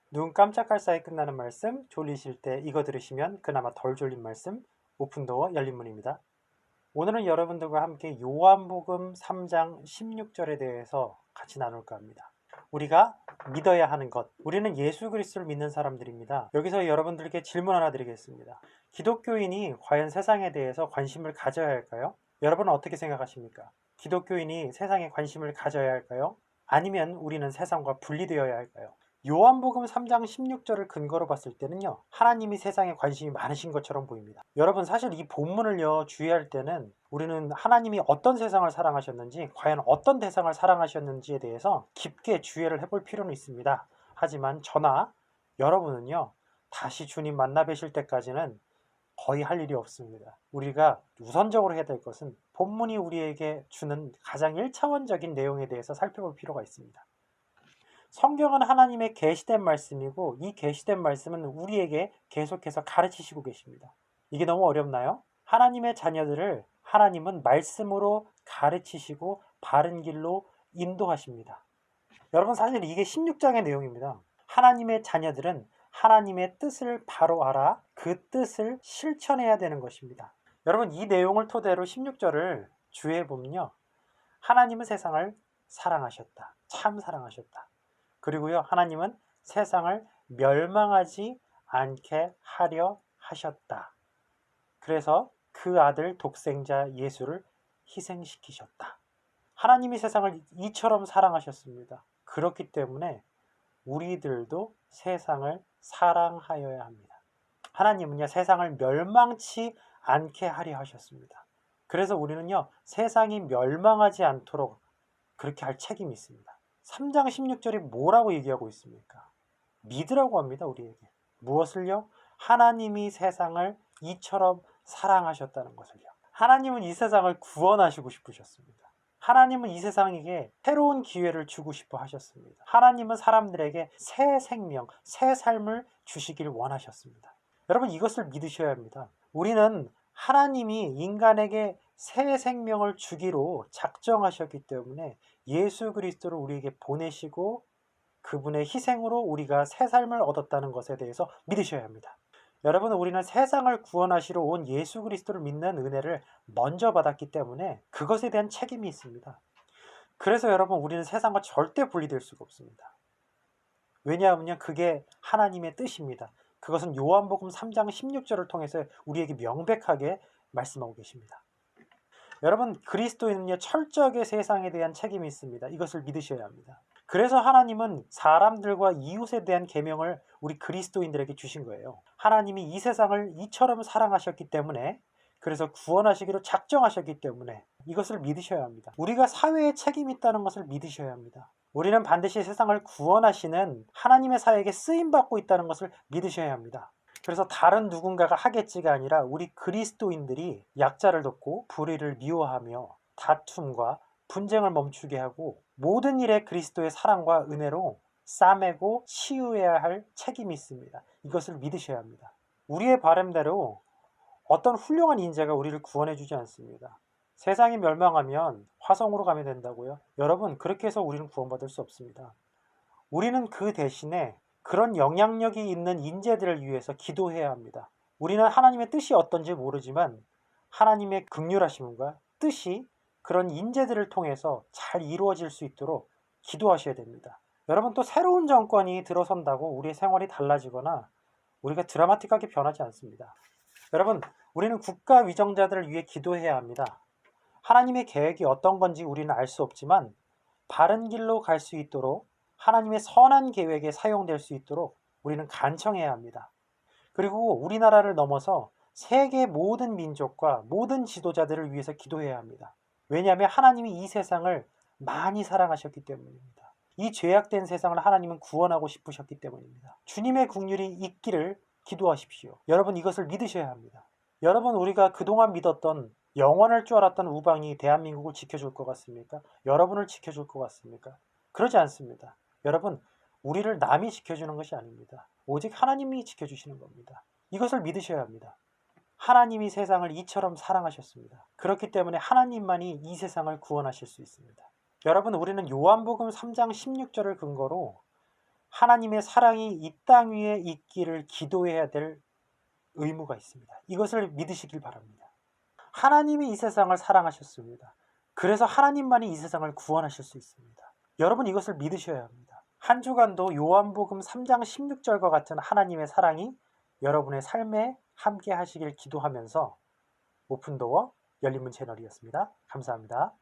눈 깜짝할 사이 끝나는 말씀, 졸리실 때 이거 들으시면 그나마 덜 졸린 말씀, 오픈도어 열린문입니다. 오늘은 여러분들과 함께 요한복음 3장 16절에 대해서 같이 나눌까 합니다. 우리가 믿어야 하는 것. 우리는 예수 그리스도를 믿는 사람들입니다. 여기서 여러분들께 질문 하나 드리겠습니다. 기독교인이 과연 세상에 대해서 관심을 가져야 할까요? 여러분은 어떻게 생각하십니까? 기독교인이 세상에 관심을 가져야 할까요? 아니면 우리는 세상과 분리되어야 할까요? 요한복음 3장 16절을 근거로 봤을 때는요, 하나님이 세상에 관심이 많으신 것처럼 보입니다. 여러분, 사실 이 본문을요, 주의할 때는 우리는 하나님이 어떤 세상을 사랑하셨는지, 과연 어떤 대상을 사랑하셨는지에 대해서 깊게 주의를 해볼 필요는 있습니다. 하지만 저나 여러분은요, 다시 주님 만나 뵈실 때까지는 거의 할 일이 없습니다. 우리가 우선적으로 해야 될 것은 본문이 우리에게 주는 가장 1차원적인 내용에 대해서 살펴볼 필요가 있습니다. 성경은 하나님의 계시된 말씀이고, 이 계시된 말씀은 우리에게 계속해서 가르치시고 계십니다. 이게 너무 어렵나요? 하나님의 자녀들을 하나님은 말씀으로 가르치시고 바른 길로 인도하십니다. 여러분, 사실 이게 16장의 내용입니다. 하나님의 자녀들은 하나님의 뜻을 바로 알아 그 뜻을 실천해야 되는 것입니다. 여러분, 이 내용을 토대로 16절을 주의해 보면요, 하나님은 세상을 사랑하셨다. 참 사랑하셨다. 그리고요, 하나님은 세상을 멸망하지 않게 하려 하셨다. 그래서 그 아들 독생자 예수를 희생시키셨다. 하나님이 세상을 이처럼 사랑하셨습니다. 그렇기 때문에 우리들도 세상을 사랑하여야 합니다. 하나님은요, 세상을 멸망치 않게 하려 하셨습니다. 그래서 우리는요, 세상이 멸망하지 않도록 그렇게 할 책임이 있습니다. 3장 16절이 뭐라고 얘기하고 있습니까? 믿으라고 합니다, 우리에게. 무엇을요? 하나님이 세상을 이처럼 사랑하셨다는 것을요. 하나님은 이 세상을 구원하시고 싶으셨습니다. 하나님은 이 세상에게 새로운 기회를 주고 싶어 하셨습니다. 하나님은 사람들에게 새 생명, 새 삶을 주시길 원하셨습니다. 여러분, 이것을 믿으셔야 합니다. 우리는 하나님이 인간에게 새 생명을 주기로 작정하셨기 때문에 예수 그리스도를 우리에게 보내시고 그분의 희생으로 우리가 새 삶을 얻었다는 것에 대해서 믿으셔야 합니다. 여러분, 우리는 세상을 구원하시러 온 예수 그리스도를 믿는 은혜를 먼저 받았기 때문에 그것에 대한 책임이 있습니다. 그래서 여러분, 우리는 세상과 절대 분리될 수가 없습니다. 왜냐하면요, 그게 하나님의 뜻입니다. 그것은 요한복음 3장 16절을 통해서 우리에게 명백하게 말씀하고 계십니다. 여러분, 그리스도인은요, 철저하게 세상에 대한 책임이 있습니다. 이것을 믿으셔야 합니다. 그래서 하나님은 사람들과 이웃에 대한 계명을 우리 그리스도인들에게 주신 거예요. 하나님이 이 세상을 이처럼 사랑하셨기 때문에, 그래서 구원하시기로 작정하셨기 때문에 이것을 믿으셔야 합니다. 우리가 사회에 책임이 있다는 것을 믿으셔야 합니다. 우리는 반드시 세상을 구원하시는 하나님의 사역에 쓰임받고 있다는 것을 믿으셔야 합니다. 그래서 다른 누군가가 하겠지가 아니라 우리 그리스도인들이 약자를 돕고 불의를 미워하며 다툼과 분쟁을 멈추게 하고 모든 일에 그리스도의 사랑과 은혜로 싸매고 치유해야 할 책임이 있습니다. 이것을 믿으셔야 합니다. 우리의 바람대로 어떤 훌륭한 인재가 우리를 구원해 주지 않습니다. 세상이 멸망하면 화성으로 가면 된다고요? 여러분, 그렇게 해서 우리는 구원받을 수 없습니다. 우리는 그 대신에 그런 영향력이 있는 인재들을 위해서 기도해야 합니다. 우리는 하나님의 뜻이 어떤지 모르지만 하나님의 긍휼하심과 뜻이 그런 인재들을 통해서 잘 이루어질 수 있도록 기도하셔야 됩니다. 여러분, 또 새로운 정권이 들어선다고 우리의 생활이 달라지거나 우리가 드라마틱하게 변하지 않습니다. 여러분, 우리는 국가 위정자들을 위해 기도해야 합니다. 하나님의 계획이 어떤 건지 우리는 알 수 없지만 바른 길로 갈 수 있도록 하나님의 선한 계획에 사용될 수 있도록 우리는 간청해야 합니다. 그리고 우리나라를 넘어서 세계 모든 민족과 모든 지도자들을 위해서 기도해야 합니다. 왜냐하면 하나님이 이 세상을 많이 사랑하셨기 때문입니다. 이 죄악된 세상을 하나님은 구원하고 싶으셨기 때문입니다. 주님의 긍휼이 있기를 기도하십시오. 여러분, 이것을 믿으셔야 합니다. 여러분, 우리가 그동안 믿었던 영원할 줄 알았던 우방이 대한민국을 지켜줄 것 같습니까? 여러분을 지켜줄 것 같습니까? 그러지 않습니다. 여러분, 우리를 남이 지켜주는 것이 아닙니다. 오직 하나님이 지켜주시는 겁니다. 이것을 믿으셔야 합니다. 하나님이 세상을 이처럼 사랑하셨습니다. 그렇기 때문에 하나님만이 이 세상을 구원하실 수 있습니다. 여러분, 우리는 요한복음 3장 16절을 근거로 하나님의 사랑이 이 땅 위에 있기를 기도해야 될 의무가 있습니다. 이것을 믿으시길 바랍니다. 하나님이 이 세상을 사랑하셨습니다. 그래서 하나님만이 이 세상을 구원하실 수 있습니다. 여러분 이것을 믿으셔야 합니다. 한 주간도 요한복음 3장 16절과 같은 하나님의 사랑이 여러분의 삶에 함께 하시길 기도하면서 오픈도어 열린문 채널이었습니다. 감사합니다.